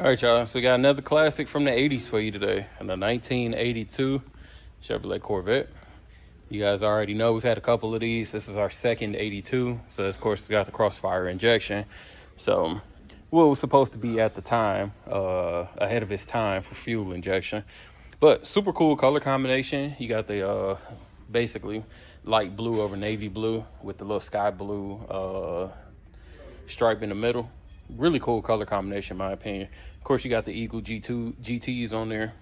All right, y'all. So we got another classic from the 80s for you today, and the 1982 Chevrolet Corvette. You guys already know we've had a couple of these. This is our second 82. So, of course, it's got the crossfire injection. So, what was supposed to be at the time, ahead of its time for fuel injection. But super cool color combination. You got the basically light blue over navy blue with the little sky blue stripe in the middle. Really cool color combination, in my opinion. Of course, you got the Eagle GTs on there.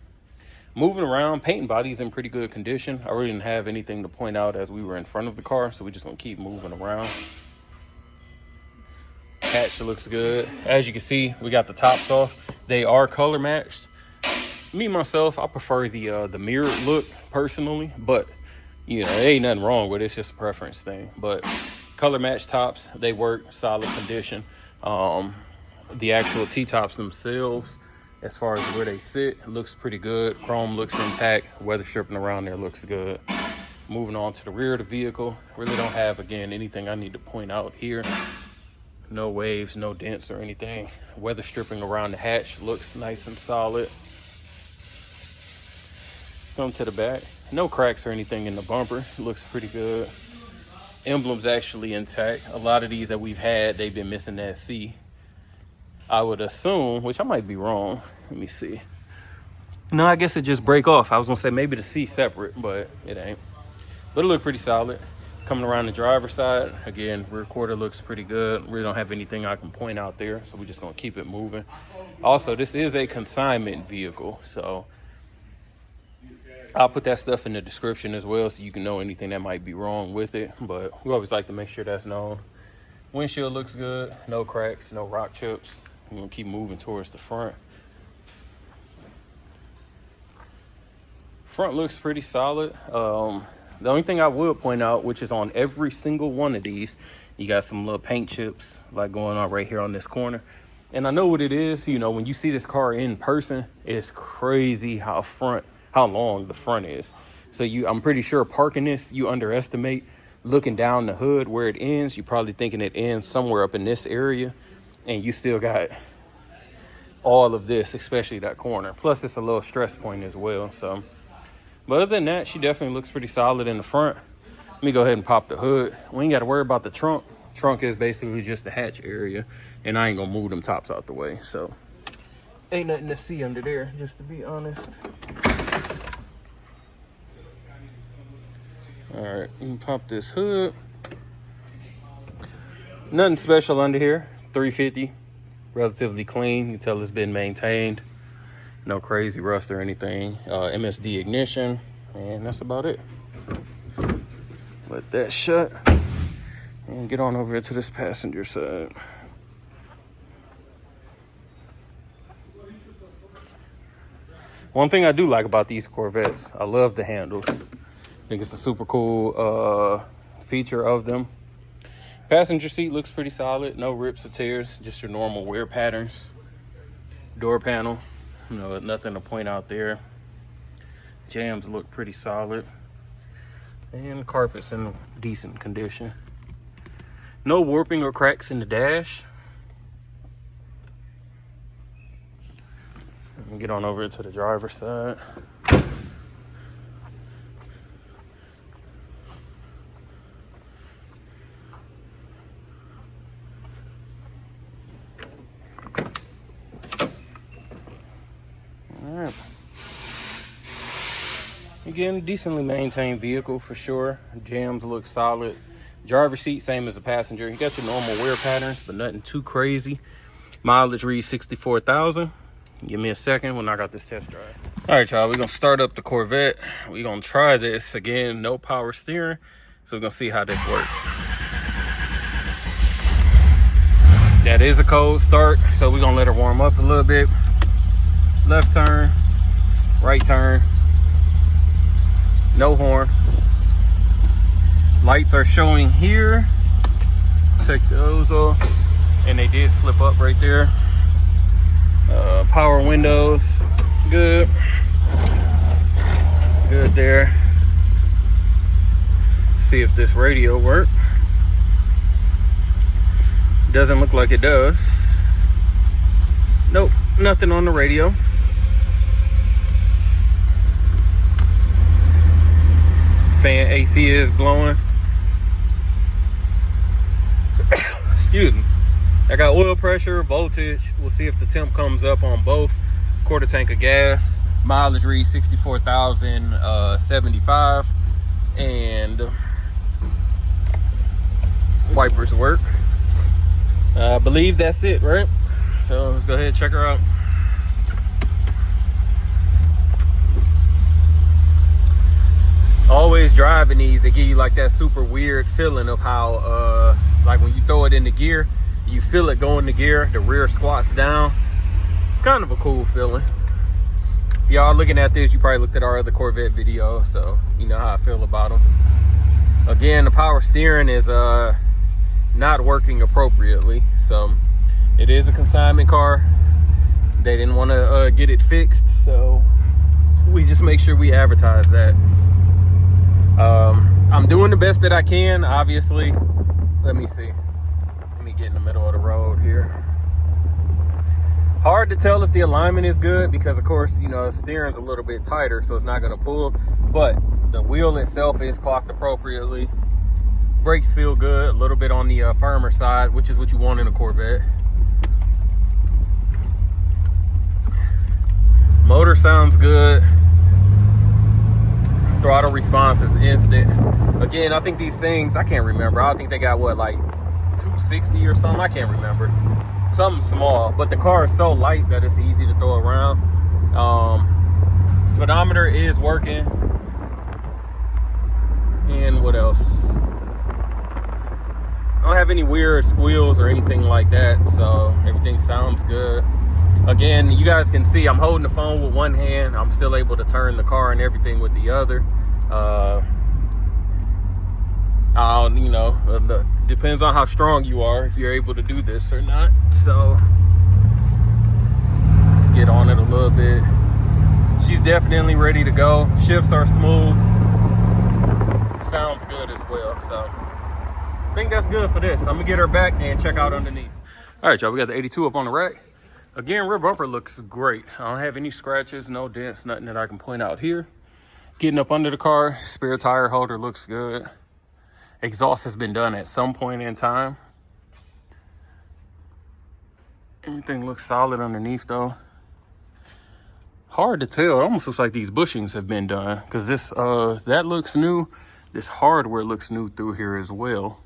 Moving around, paint and body's in pretty good condition. I really didn't have anything to point out as we were in front of the car, so we're just gonna keep moving around. Hatch looks good. As you can see, we got the tops off. They are color matched. Me myself, I prefer the mirrored look personally, but you know, there ain't nothing wrong with it. It's just a preference thing. But color matched tops, they work, solid condition. The actual T-tops themselves, as far as where they sit, looks pretty good. Chrome looks intact. Weather stripping around there looks good. Moving on to the rear of the vehicle, really don't have, again, anything I need to point out here. No waves, no dents or anything. Weather stripping around the hatch looks nice and solid. Come to the back, no cracks or anything in the bumper. Looks pretty good. Emblem's actually intact. A lot of these that we've had, they've been missing that C. I would assume, which I might be wrong. Let me see. No, I guess it just break off. I was gonna say maybe the C separate, but it ain't. But it looked pretty solid. Coming around the driver's side, again, rear quarter looks pretty good. We don't have anything I can point out there, so we're just gonna keep it moving. Also, this is a consignment vehicle, so I'll put that stuff in the description as well so you can know anything that might be wrong with it, but we always like to make sure that's known. Windshield looks good, no cracks, no rock chips. We're gonna keep moving towards the front. Front looks pretty solid. The only thing I would point out, which is on every single one of these, you got some little paint chips like going on right here on this corner. And I know what it is. You know, when you see this car in person, it's crazy how long the front is. So I'm pretty sure parking this, you underestimate looking down the hood where it ends. You're probably thinking it ends somewhere up in this area, and you still got all of this, especially that corner. Plus, it's a little stress point as well. So, but other than that, she definitely looks pretty solid in the front. Let me go ahead and pop the hood. We ain't got to worry about the trunk. Trunk is basically just the hatch area, and I ain't gonna move them tops out the way. So, ain't nothing to see under there, just to be honest. All right, let me pop this hood. Nothing special under here. 350, relatively clean. You can tell it's been maintained. No crazy rust or anything. MSD ignition, and that's about it. Let that shut and get on over to this passenger side. One thing I do like about these Corvettes, I love the handles. I think it's a super cool feature of them. Passenger seat looks pretty solid. No rips or tears, just your normal wear patterns. Door panel, you know, nothing to point out there. Jams look pretty solid. And the carpet's in decent condition. No warping or cracks in the dash. Let me get on over to the driver's side. All right. Again, decently maintained vehicle for sure. Jams look solid. Driver's seat, same as the passenger. You got your normal wear patterns, but nothing too crazy. Mileage reads 64,000. Give me a second. We'll knock out this test drive. All right, y'all. We're going to start up the Corvette. We're going to try this. Again, no power steering. So we're going to see how this works. That is a cold start. So we're going to let her warm up a little bit. Left turn. Right turn. No horn. Lights are showing here. Take those off. And they did flip up right there. Power windows, good there. See if this radio works. Doesn't look like it does. Nope. Nothing on the radio. Fan AC is blowing. Excuse me. I got oil pressure, voltage. We'll see if the temp comes up on both. Quarter tank of gas. Mileage reads 64,075. And wipers work. I believe that's it, right? So let's go ahead and check her out. Always driving these, they give you like that super weird feeling of how like when you throw it into gear, you feel it go into gear, the rear squats down. It's kind of a cool feeling. If y'all looking at this, you probably looked at our other Corvette video, so you know how I feel about them. Again, the power steering is not working appropriately, so it is a consignment car. They didn't want to get it fixed, so we just make sure we advertise that. I'm doing the best that I can, obviously. Let me see. Let me get in the middle of the road here. Hard to tell if the alignment is good because, of course, you know, the steering's a little bit tighter, so it's not going to pull. But the wheel itself is clocked appropriately. Brakes feel good, a little bit on the firmer side, which is what you want in a Corvette. Motor sounds good. Throttle response is instant. Again, I think these things, I can't remember. I think they got what, like 260 or something? I can't remember. Something small, but the car is so light that it's easy to throw around. Speedometer is working. And what else? I don't have any weird squeals or anything like that, so everything sounds good. Again, you guys can see I'm holding the phone with one hand. I'm still able to turn the car and everything with the other. You know, depends on how strong you are, if you're able to do this or not. So let's get on it a little bit. She's definitely ready to go. Shifts are smooth. Sounds good as well. So I think that's good for this. I'm gonna get her back and check out underneath. All right, y'all, we got the 82 up on the rack. Again, rear bumper looks great. I don't have any scratches, no dents, nothing that I can point out here. Getting up under the car, spare tire holder looks good. Exhaust has been done at some point in time. Everything looks solid underneath though. Hard to tell. It almost looks like these bushings have been done because this that looks new. This hardware looks new through here as well.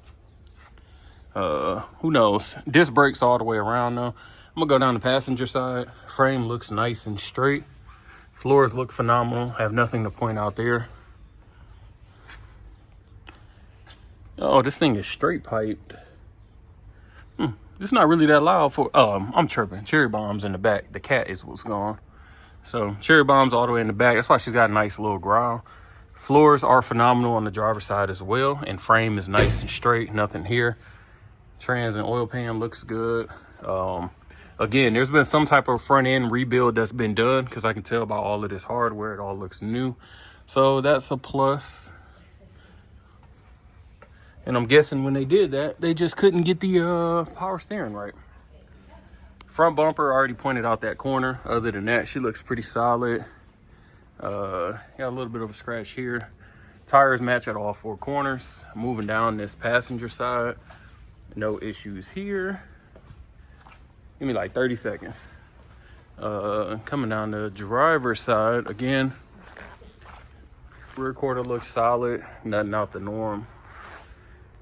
Who knows? Disc brakes all the way around though. I'm gonna go down the passenger side. Frame looks nice and straight. Floors look phenomenal. Have nothing to point out there. Oh, this thing is straight piped. It's not really that loud for, I'm tripping. Cherry bombs in the back. The cat is what's gone. So cherry bombs all the way in the back. That's why she's got a nice little growl. Floors are phenomenal on the driver's side as well. And frame is nice and straight, nothing here. Trans and oil pan looks good. Again, there's been some type of front end rebuild that's been done because I can tell by all of this hardware, it all looks new. So that's a plus. And I'm guessing when they did that, they just couldn't get the power steering right. Front bumper, I already pointed out that corner. Other than that, she looks pretty solid. Got a little bit of a scratch here. Tires match at all four corners. Moving down this passenger side, no issues here. Give me like 30 seconds. Coming down the driver's side, again, rear quarter looks solid, nothing out the norm.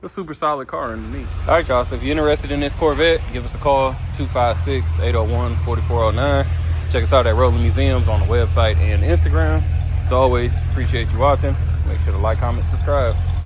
A super solid car underneath. All right, y'all, so if you're interested in this Corvette, give us a call, 256-801-4409. Check us out at Rolling Museums on the website and Instagram. As always, appreciate you watching. Make sure to like, comment, subscribe.